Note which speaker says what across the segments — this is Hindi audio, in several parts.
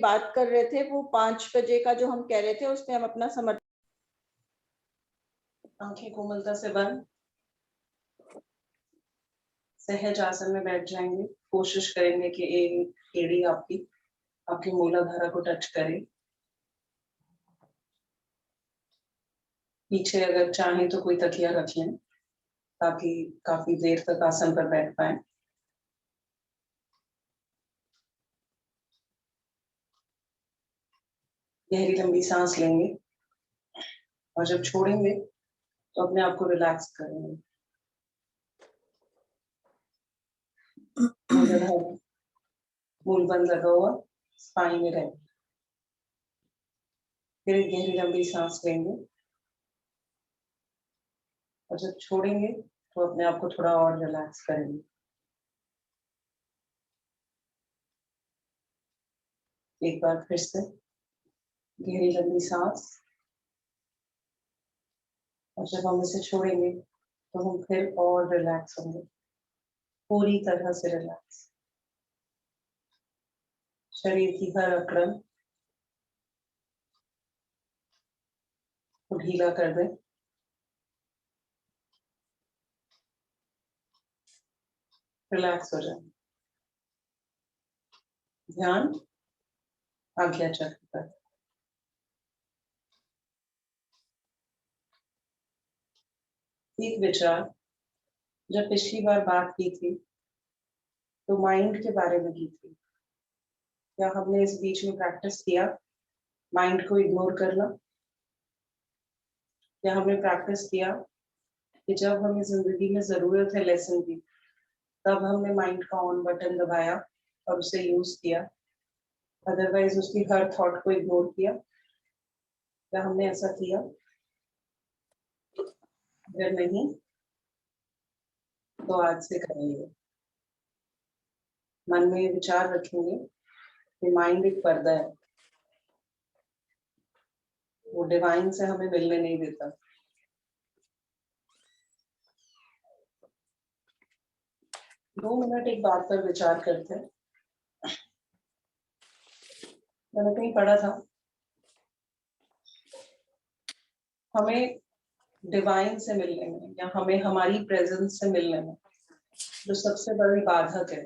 Speaker 1: बात कर रहे थे वो 5 बजे का जो हम कह रहे थे उसमें हम अपना समर्थन।
Speaker 2: आंखें कोमलता से बंद, सहज आसन में बैठ जाएंगे। कोशिश करेंगे कि एक एड़ी आपकी मूलाधारा को टच करे। पीछे अगर चाहें तो कोई तकिया रख लें ताकि काफी देर तक आसन पर बैठ पाए। गहरी लंबी सांस लेंगे और जब छोड़ेंगे तो अपने आप को रिलैक्स करेंगे। मूल बंद लगा हुआ स्पाइन में रहे। फिर एक गहरी लंबी सांस लेंगे और जब छोड़ेंगे तो अपने आप को थोड़ा और रिलैक्स करेंगे। एक बार फिर से गहरी लंबी सांस, और जब हम इसे छोड़ेंगे तो हम फिर और रिलैक्स होंगे, पूरी तरह से रिलैक्स। शरीर की हर अकड़न को ढीला कर दें। रिलैक्स हो जाए। ध्यान आज्ञा चक्र पर। एक विचार, जब पिछली बार बात की थी तो माइंड के बारे में की थी। क्या हमने इस बीच में प्रैक्टिस किया माइंड को इग्नोर करना? क्या हमने प्रैक्टिस किया कि जब हमें जिंदगी में जरूरत है लेसन की तब हमने माइंड का ऑन बटन दबाया और उसे यूज किया, अदरवाइज उसकी हर थॉट को इग्नोर किया? क्या हमने ऐसा किया? अगर नहीं तो आज से करेंगे। मन में विचार रखेंगे कि माइंड एक पर्दा है, वो डिवाइन से हमें मिलने नहीं देता। दो मिनट एक बात पर विचार करते हैं। मैंने कहीं पढ़ा था हमें डिवाइन से मिलने में या हमें हमारी प्रेजेंस से मिलने में जो सबसे बड़ी बाधक है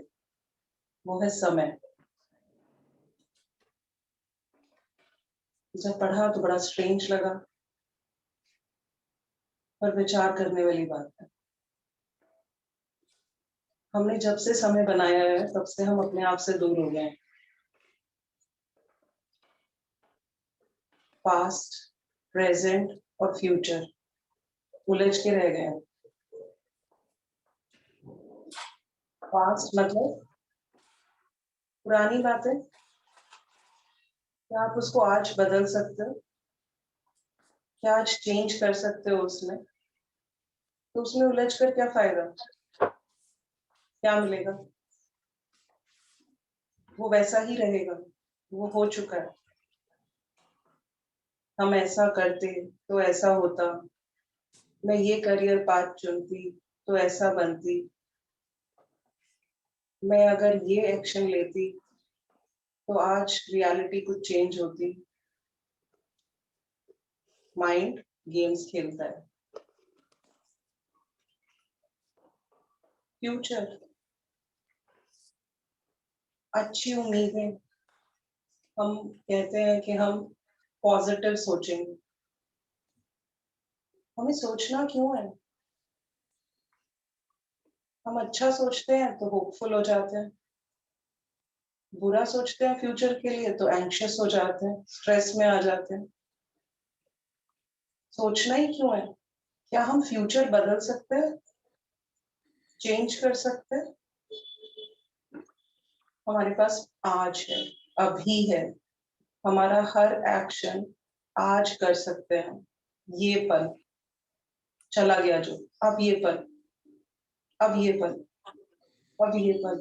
Speaker 2: वो है समय। जब पढ़ा तो बड़ा स्ट्रेंज लगा, पर विचार करने वाली बात है। हमने जब से समय बनाया है तब से हम अपने आप से दूर हो गए हैं। पास्ट, प्रेजेंट और फ्यूचर उलझ के रह गए हैं। पास्ट मतलब पुरानी बातें, क्या आप उसको आज बदल सकते हो? क्या आज चेंज कर सकते हो उसमें? तो उसमें उलझ कर क्या फायदा? क्या मिलेगा? वो वैसा ही रहेगा, वो हो चुका है। हम ऐसा करते तो ऐसा होता, मैं ये करियर पाथ चुनती तो ऐसा बनती, मैं अगर ये एक्शन लेती तो आज रियलिटी कुछ चेंज होती। माइंड गेम्स खेलता है। फ्यूचर अच्छी उम्मीदें, हम कहते हैं कि हम पॉजिटिव सोचेंगे। हमें सोचना क्यों है? हम अच्छा सोचते हैं तो होपफुल हो जाते हैं, बुरा सोचते हैं फ्यूचर के लिए तो एंग्शियस हो जाते हैं, स्ट्रेस में आ जाते हैं। सोचना ही क्यों है? क्या हम फ्यूचर बदल सकते हैं, चेंज कर सकते हैं? हमारे पास आज है, अभी है। हमारा हर एक्शन आज कर सकते हैं। ये पल चला गया जो, अब ये पल, अब ये पल, अब ये पल,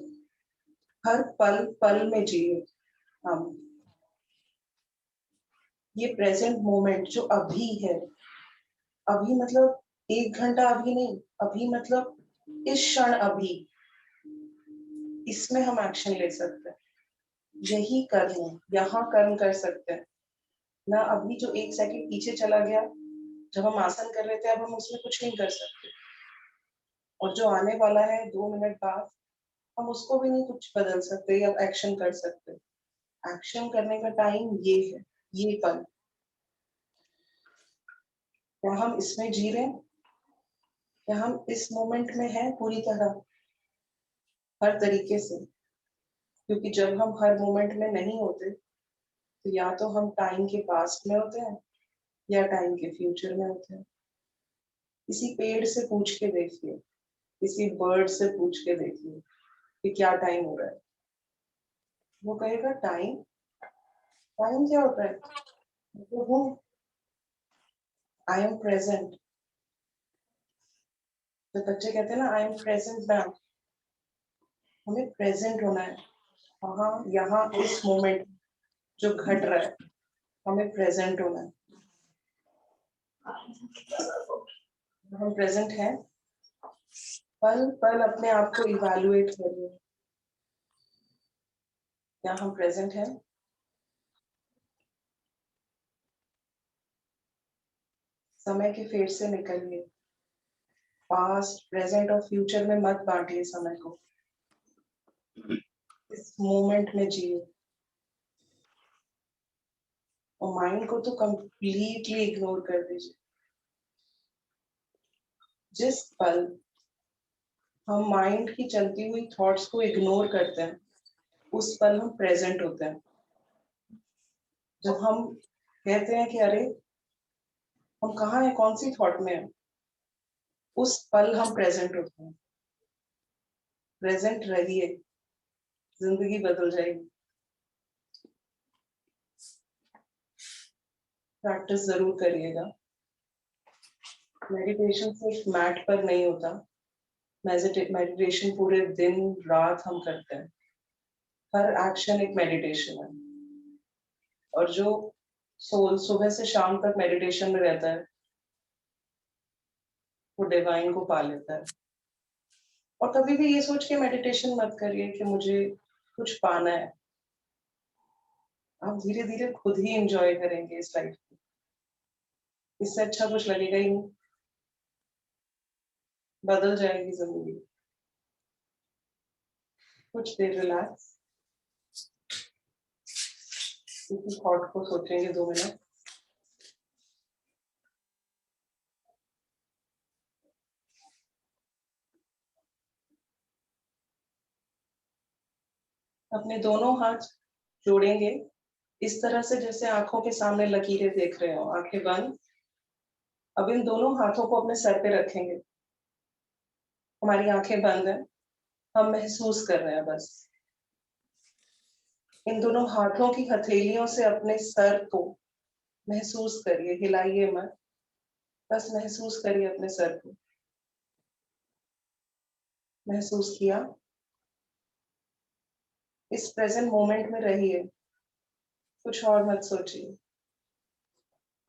Speaker 2: हर पल पल में जिए हम। ये प्रेजेंट मोमेंट जो अभी है, अभी मतलब 1 घंटा अभी नहीं, अभी मतलब इस क्षण अभी, इसमें हम एक्शन ले सकते हैं। यही कर्म है, यहाँ कर्म कर सकते हैं ना। अभी जो 1 सेकंड पीछे चला गया, जब हम आसन कर रहे थे, अब हम उसमें कुछ नहीं कर सकते। और जो आने वाला है 2 मिनट बाद, हम उसको भी नहीं कुछ बदल सकते या एक्शन कर सकते। एक्शन करने का टाइम ये है, ये पल। क्या हम इसमें जी रहे हैं? क्या हम इस मोमेंट में हैं पूरी तरह, हर तरीके से? क्योंकि जब हम हर मोमेंट में नहीं होते, तो या तो हम टाइम के पास्ट में होते हैं या टाइम के फ्यूचर में होते हैं। किसी पेड़ से पूछ के देखिए, किसी बर्ड से पूछ के देखिए कि क्या टाइम हो रहा है। वो कहेगा टाइम। टाइम क्या होता है? वो हूँ, आई एम प्रेजेंट। तो बच्चे कहते हैं ना, आई एम प्रेजेंट नाउ। हमें प्रेजेंट होना है, वहाँ यहाँ इस मोमेंट जो घट रहा है, हमें प्रेजेंट होना है। हम प्रेजेंट हैं, पल पल अपने आप को इवैल्यूएट करिए। क्या हम प्रेजेंट हैं? समय के फेर से निकलिए। पास्ट, प्रेजेंट और फ्यूचर में मत बांटिए समय को। इस मोमेंट में जिए। और माइंड को तो कंप्लीटली इग्नोर कर दीजिए। जिस पल हम माइंड की चलती हुई थॉट्स को इग्नोर करते हैं, उस पल हम प्रेजेंट होते हैं। जब हम कहते हैं कि अरे हम कहाँ हैं, कौन सी थॉट में हैं, उस पल हम प्रेजेंट होते हैं। प्रेजेंट रहिए, जिंदगी बदल जाएगी। प्रैक्टिस जरूर करिएगा। मेडिटेशन सिर्फ मैट पर नहीं होता। मेडिटेशन पूरे दिन रात हम करते हैं। हर एक्शन एक मेडिटेशन है। और जो सोल सुबह से शाम तक मेडिटेशन में रहता है, वो डिवाइन को पा लेता है। और कभी भी ये सोच के मेडिटेशन मत करिए कि मुझे कुछ पाना है। आप धीरे धीरे खुद ही एंजॉय करेंगे इस लाइफ को। इससे अच्छा कुछ लगेगा ही नहीं। बदल जाएगी जिंदगी। कुछ देर रिलैक्स, किसी थॉट को सोचेंगे 2 मिनट। अपने दोनों हाथ जोड़ेंगे इस तरह से जैसे आंखों के सामने लकीरें देख रहे हो, आंखें बंद। अब इन दोनों हाथों को अपने सर पे रखेंगे। हमारी आंखें बंद है, हम महसूस कर रहे हैं बस। इन दोनों हाथों की हथेलियों से अपने सर को महसूस करिए, हिलाइए मत। बस महसूस करिए अपने सर को। महसूस किया? इस प्रेजेंट मोमेंट में रहिए, कुछ और मत सोचिए।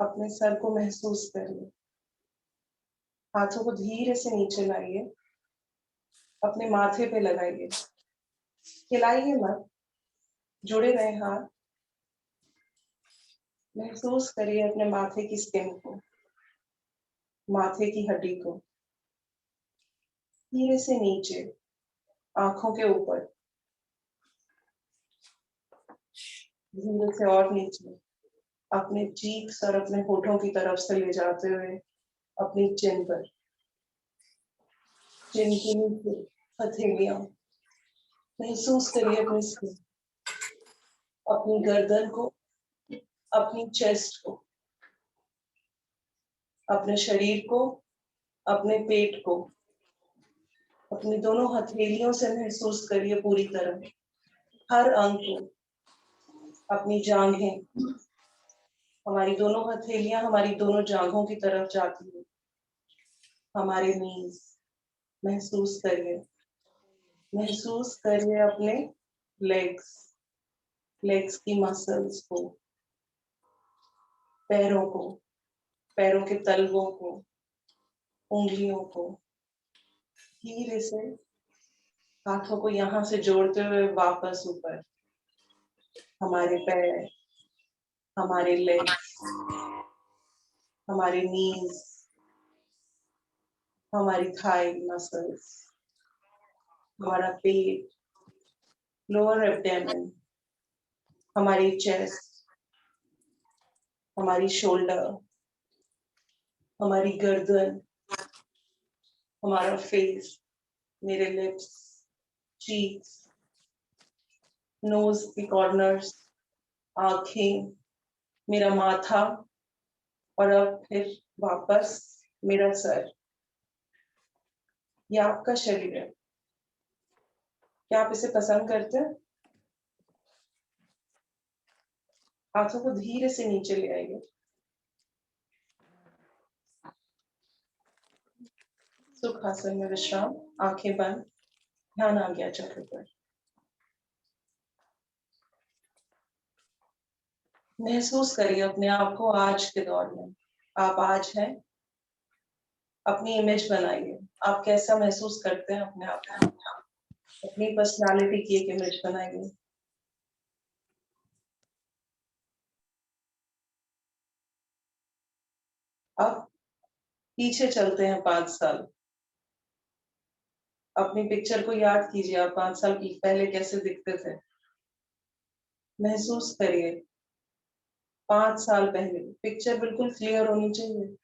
Speaker 2: अपने सर को महसूस करिए। हाथों को धीरे से नीचे लाइए, अपने माथे पे लगाइए। हिलाइए मत, जुड़े रहे हाथ। महसूस करिए अपने माथे की स्किन को, माथे की हड्डी को। धीरे से नीचे, आंखों के ऊपर, धीरे से और नीचे, अपने चीक्स और अपने होठों की तरफ से ले जाते हुए अपनी चिन पर, चिन के नीचे हथेलियां। महसूस करिए अपनी स्किन, अपनी गर्दन को, अपनी चेस्ट को, अपने शरीर को, अपने पेट को। अपनी दोनों हथेलियों से महसूस करिए पूरी तरह, हर अंग को। अपनी जांघें, हमारी दोनों हथेलियां हमारी दोनों जांघों की तरफ जाती है। हमारे नीज, महसूस करिए। महसूस करिए अपने लेग्स, लेग्स की मसल्स को, पैरों को, पैरों के तलवों को, उंगलियों को। धीरे से हाथों को यहाँ से जोड़ते हुए वापस ऊपर, हमारे पैर, हमारे लेग्स, हमारे नीज, हमारी थाई मसल्स, हमारा पेट, लोअर एब्डोमेन, हमारी चेस्ट, हमारी शोल्डर, हमारी गर्दन, हमारा फेस, मेरे लिप्स, चीक्स, नोज की कॉर्नर्स, आंखें, मेरा माथा, और अब फिर वापस मेरा सर। ये आपका शरीर है। क्या आप इसे पसंद करते हैं? हाथों को धीरे से नीचे ले आइए। सुखासन में विश्राम, आंखें बंद, ध्यान आ गया चक्र पर। महसूस करिए अपने आप को आज के दौर में। आप आज हैं। अपनी इमेज बनाइए। आप कैसा महसूस करते हैं अपने आप को? अपनी पर्सनालिटी की एक इमेज बनाइए। अब पीछे चलते हैं 5 साल। अपनी पिक्चर को याद कीजिए, आप 5 साल पहले कैसे दिखते थे। महसूस करिए 5 साल पहले। पिक्चर बिल्कुल क्लियर होनी चाहिए।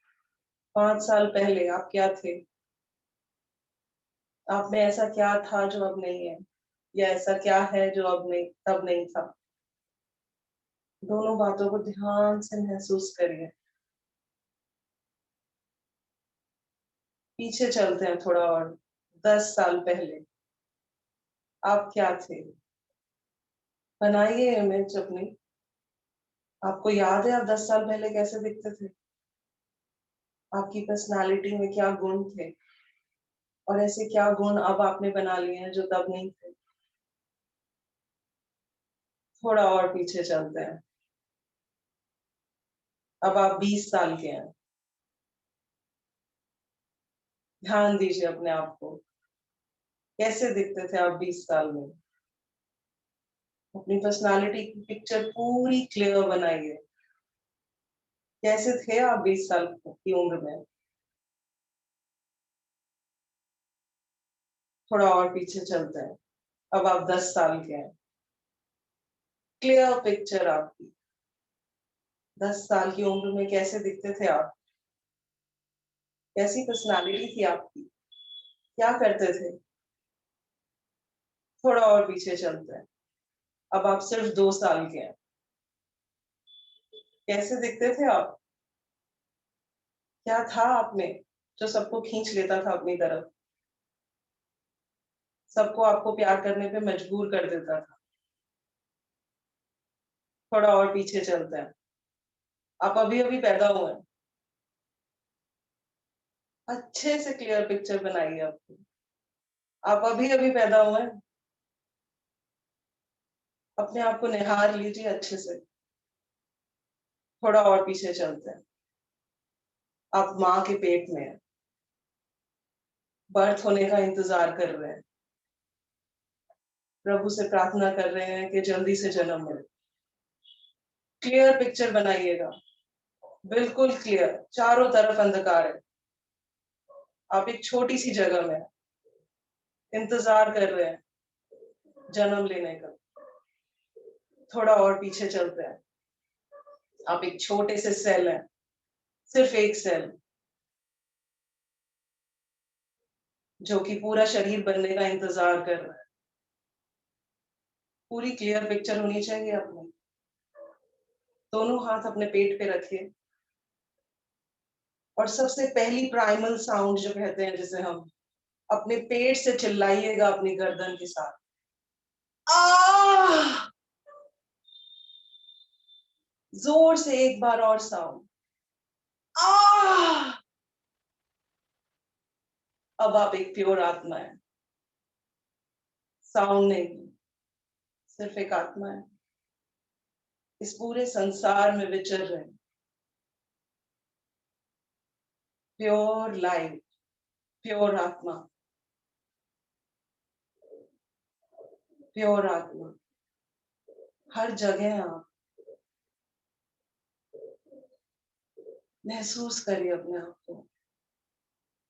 Speaker 2: 5 साल पहले आप क्या थे? आप में ऐसा क्या था जो अब नहीं है, या ऐसा क्या है जो अब नहीं तब नहीं था? दोनों बातों को ध्यान से महसूस करिए। पीछे चलते हैं थोड़ा और। 10 साल पहले आप क्या थे? बनाइए इमेज अपनी। आपको याद है आप 10 साल पहले कैसे दिखते थे? आपकी पर्सनालिटी में क्या गुण थे, और ऐसे क्या गुण अब आपने बना लिए हैं जो तब नहीं थे? थोड़ा और पीछे चलते हैं। अब आप 20 साल के हैं। ध्यान दीजिए अपने आप को। कैसे दिखते थे आप 20 साल में? अपनी पर्सनालिटी की पिक्चर पूरी क्लियर बनाइए। कैसे थे आप 20 साल की उम्र में? थोड़ा और पीछे चलते हैं। अब आप 10 साल के हैं। क्लियर पिक्चर आपकी। 10 साल की उम्र में कैसे दिखते थे आप? कैसी पर्सनालिटी थी आपकी? क्या करते थे? थोड़ा और पीछे चलते हैं। अब आप सिर्फ 2 साल के हैं। कैसे दिखते थे आप? क्या था आप में जो सबको खींच लेता था अपनी तरफ? सबको आपको प्यार करने पे मजबूर कर देता था। थोड़ा और पीछे चलते हैं। आप अभी-अभी पैदा हुए हैं। अच्छे से क्लियर पिक्चर बनाइए अपनी। आप अभी-अभी पैदा हुए हैं। अपने आप को निहार लीजिए अच्छे से। थोड़ा और पीछे चलते हैं। आप माँ के पेट में हैं। बर्थ होने का इंतजार कर रहे हैं। प्रभु से प्रार्थना कर रहे हैं कि जल्दी से जन्म मिले। क्लियर पिक्चर बनाइएगा। बिल्कुल क्लियर। चारों तरफ अंधकार है। आप एक छोटी सी जगह में हैं। इंतजार कर रहे हैं जन्म लेने का। थोड़ा और पीछे चलते हैं। आप एक छोटे से सेल हैं। सिर्फ एक सेल, जो कि पूरा शरीर बनने का इंतजार कर रहा है। पूरी क्लियर पिक्चर होनी चाहिए अपनी। दोनों हाथ अपने पेट पे रखिए, और सबसे पहली प्राइमल साउंड जो कहते हैं जिसे हम, अपने पेट से चिल्लाइएगा अपनी गर्दन के साथ। आह! जोर से एक बार और साउंड। आह! अब आप एक प्योर आत्मा है। साउंड नहीं, सिर्फ एक आत्मा है। इस पूरे संसार में विचर रहे। प्योर लाइट, प्योर आत्मा, प्योर आत्मा। हर जगह आप महसूस करिए अपने आप को,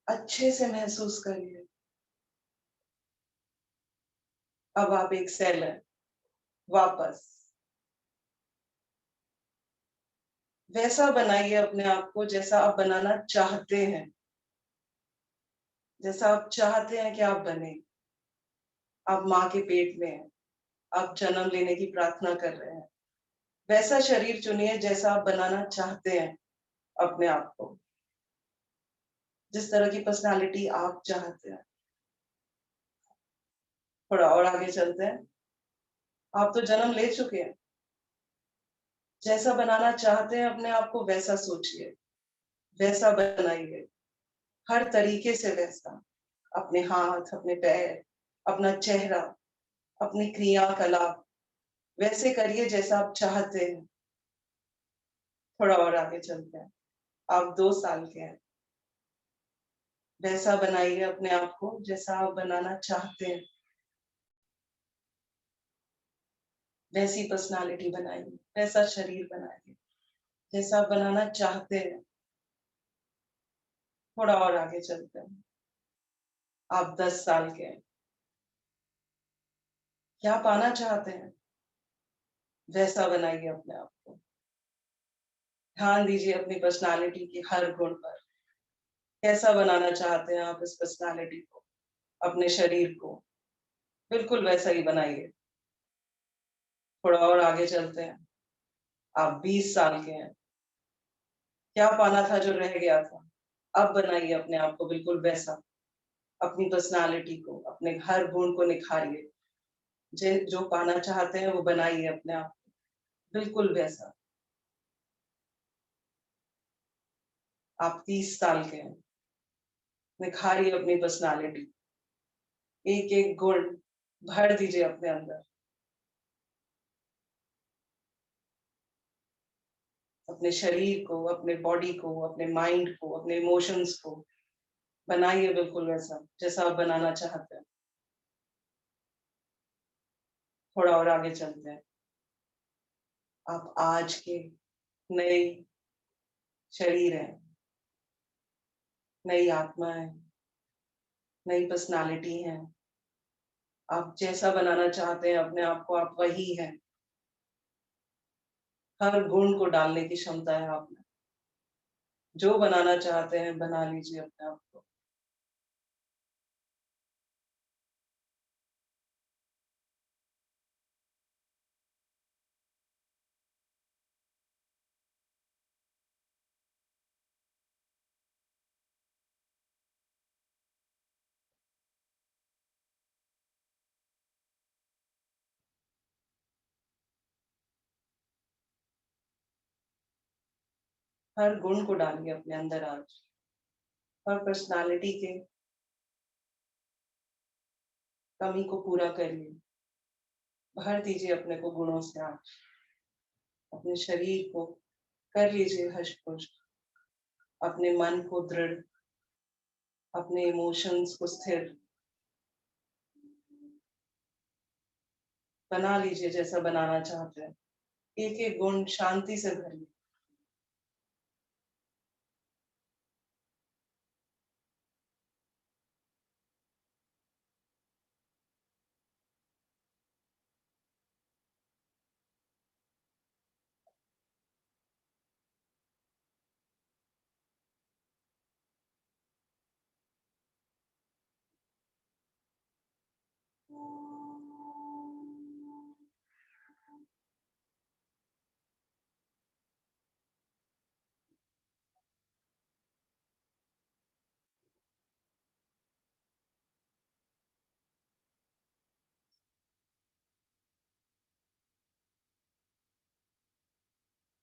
Speaker 2: अच्छे से महसूस करिए। अब आप एक सेल है, वापस वैसा बनाइए अपने आप को जैसा आप बनाना चाहते हैं, जैसा आप चाहते हैं कि आप बने। आप माँ के पेट में हैं, आप जन्म लेने की प्रार्थना कर रहे हैं। वैसा शरीर चुनिए जैसा आप बनाना चाहते हैं अपने आप को, जिस तरह की पर्सनालिटी आप चाहते हैं। थोड़ा और आगे चलते हैं। आप तो जन्म ले चुके हैं, जैसा बनाना चाहते हैं अपने आप को वैसा सोचिए, वैसा बनाइए, हर तरीके से वैसा। अपने हाथ, अपने पैर, अपना चेहरा, अपनी क्रियाकलाप वैसे करिए जैसा आप चाहते हैं। थोड़ा और आगे चलते हैं। आप 2 साल के हैं, वैसा बनाइए अपने आप को जैसा आप बनाना चाहते हैं। वैसी पर्सनालिटी बनाइए, वैसा शरीर बनाइए जैसा आप बनाना चाहते हैं। थोड़ा और आगे चलते हैं। आप 10 साल के हैं, क्या पाना चाहते हैं वैसा बनाइए अपने आप को। ध्यान दीजिए अपनी पर्सनालिटी के हर गुण पर। कैसा बनाना चाहते हैं आप इस पर्सनालिटी को, अपने शरीर को, बिल्कुल वैसा ही बनाइए। थोड़ा और आगे चलते हैं। आप 20 साल के हैं, क्या पाना था जो रह गया था, अब बनाइए अपने आप को बिल्कुल वैसा। अपनी पर्सनालिटी को, अपने हर गुण को निखारिए। जो पाना चाहते हैं वो बनाइए अपने आप को, बिल्कुल वैसा। आप 30 साल के हैं, निखारिए अपनी पर्सनालिटी। एक-एक गुण भर दीजिए अपने अंदर। अपने शरीर को, अपने बॉडी को, अपने माइंड को, अपने इमोशंस को बनाइए बिल्कुल वैसा, जैसा आप बनाना चाहते हैं। थोड़ा और आगे चलते हैं। आप आज के नए शरीर हैं, नई आत्मा है, नई पर्सनालिटी है। आप जैसा बनाना चाहते हैं अपने आप को, आप वही हैं। हर गुण को डालने की क्षमता है आप में। जो बनाना चाहते हैं बना लीजिए अपने आप को। हर गुण को डालिए अपने अंदर आज। हर पर्सनालिटी के कमी को पूरा करिए। भर दीजिए अपने को गुणों से आज। अपने शरीर को कर लीजिए हष्ट-पुष्ट। अपने मन को दृढ़, अपने इमोशंस को स्थिर बना लीजिए जैसा बनाना चाहते हैं। एक-एक गुण शांति से भरिए।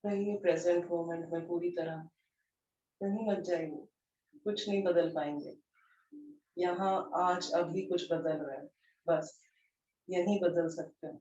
Speaker 2: रहिए प्रेजेंट मोमेंट में पूरी तरह। कहीं मत जाइए, कुछ नहीं बदल पाएंगे। यहाँ आज अभी कुछ बदल रहा है, बस यही बदल सकते हैं।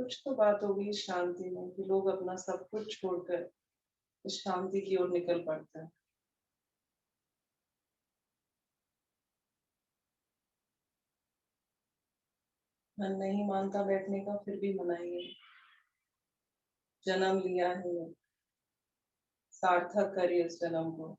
Speaker 2: कुछ तो बात होगी इस शांति में कि लोग अपना सब कुछ छोड़कर इस शांति की ओर निकल पड़ते हैं। मन नहीं मानता बैठने का, फिर भी मनाइए। जन्म लिया है, सार्थक करिए इस जन्म को।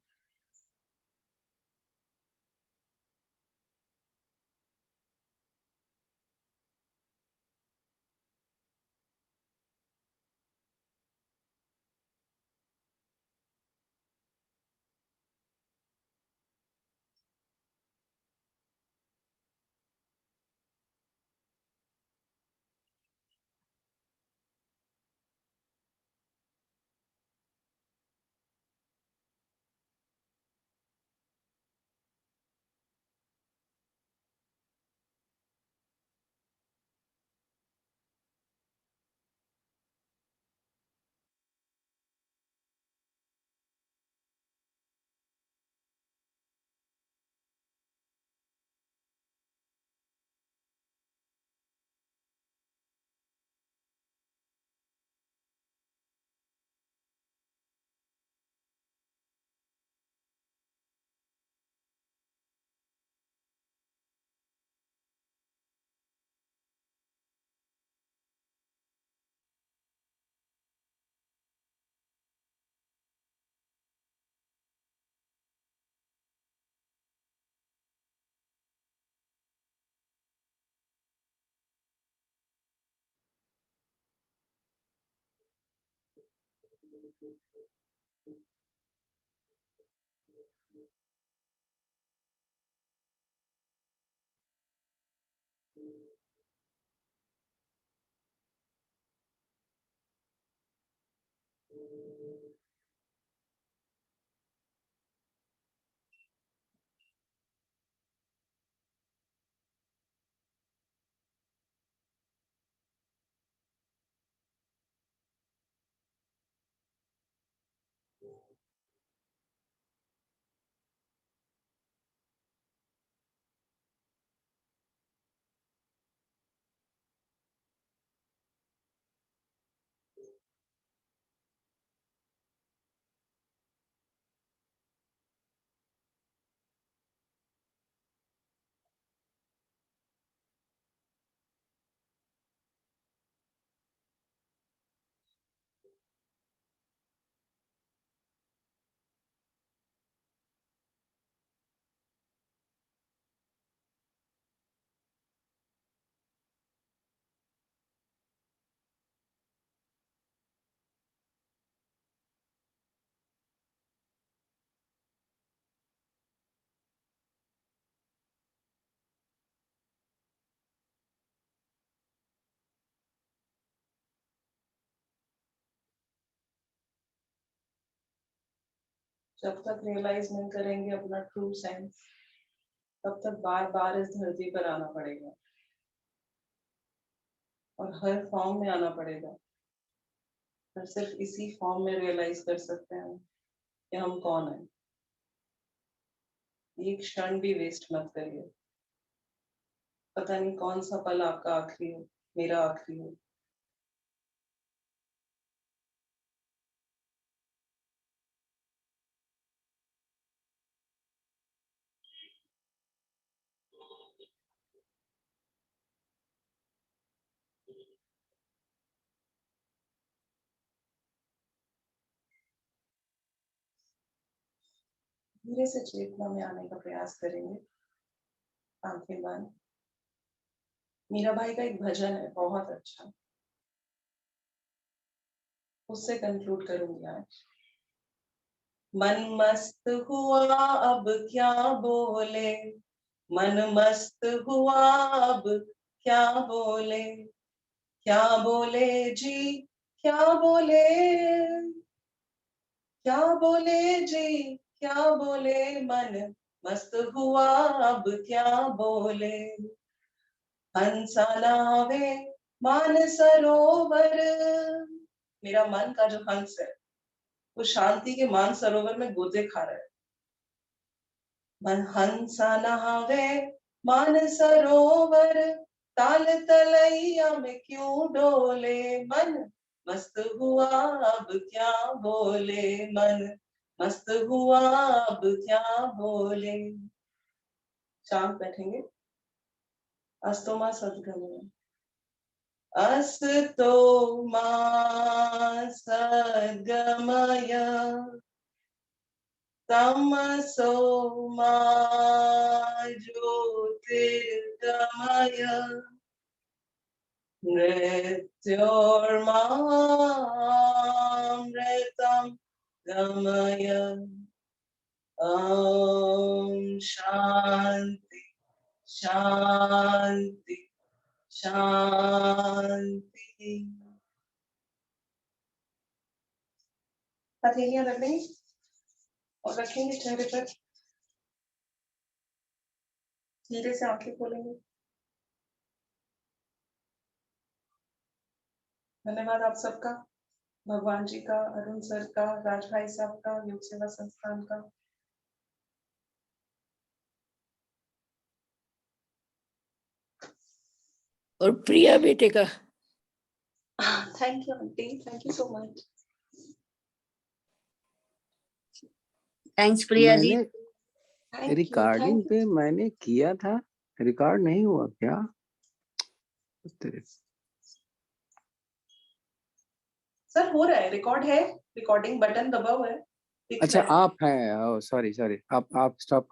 Speaker 2: जब तक रियलाइज नहीं करेंगे अपना ट्रू सेंस, तब तक बार बार इस धरती पर आना पड़ेगा और हर फॉर्म में आना पड़ेगा। और सिर्फ इसी फॉर्म में रियलाइज कर सकते हैं कि हम कौन है। एक क्षण भी वेस्ट मत करिए। पता नहीं कौन सा पल आपका आखिरी हो, मेरा आखिरी हो। धीरे से चेतना में आने का प्रयास करेंगे, आंखें बंद। मीरा भाई का एक भजन है बहुत अच्छा, उससे कंक्लूड करूंगी आज। मन मस्त हुआ अब क्या बोले, मन मस्त हुआ अब क्या बोले, क्या बोले जी, क्या बोले, क्या बोले जी, क्या बोले। मन मस्त हुआ अब क्या बोले, हंसा नावे मान सरोवर। मेरा मन का जो हंस है वो शांति के मान सरोवर में गोते खा रहा है। मन हंसा नहावे मान सरोवर, ताल तलैया में क्यों डोले मन, मस्त हुआ अब क्या बोले मन, मस्त हुआ अब क्या बोले। शांत बैठेंगे। अस्तो मा सद्गमय, अस्तो मा सद्गमय, तमसो मा ज्योतिर्गमय, मृत्योर्मामृतं गमय। ओम शांति शांति शांति। हथेलियां रख देंगे और रखेंगे चेहरे पर। धीरे से आंखें खोलेंगे। धन्यवाद आप सबका, भगवान जी का, अरुण सर का, राज भाई साहब का, योग सेवा संस्थान का।
Speaker 3: और प्रिया बेटे का।
Speaker 2: Thank you aunty, thank you so much.
Speaker 4: Thanks Priya ji.
Speaker 3: मैंने रिकॉर्डिंग पे मैंने किया था, रिकॉर्ड नहीं हुआ क्या?
Speaker 2: सर हो रहा है, रिकॉर्ड है, रिकॉर्डिंग बटन दबा हुआ है।
Speaker 3: अच्छा आप हैं, सॉरी आप स्टॉप।